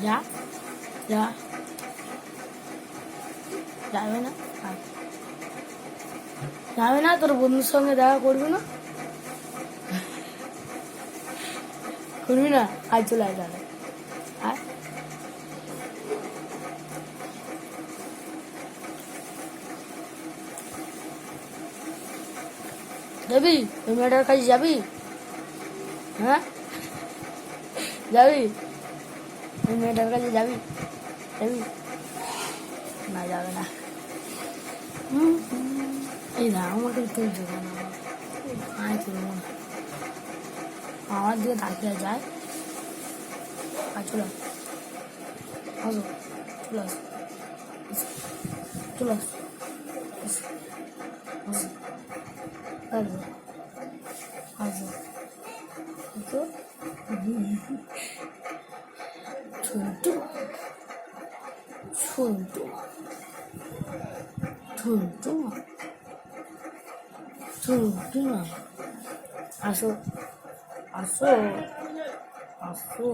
যা যা যাবে না যাবে না, তোর বন্ধুর সঙ্গে দেখা করবি না, করবি না, আয় চলে আয় তাহলে আয়। যাবি ওই মেয়েটার কাছে যাবি? হ্যাঁ যাবি ওই মেয়েটার কাছে যাবি? যাবি না? যাবে না। এই না আমাকে তুলছে কেন? আয় তুলবো না, আমার দিকে তাকিয়ে যায়। আর চলে আসো, চলে আসো, চলে আসো, আসো আসো আসো। ঝন্টু ঝন্টু ঝন্টু ঝন্টু না, আসো আসো আসো।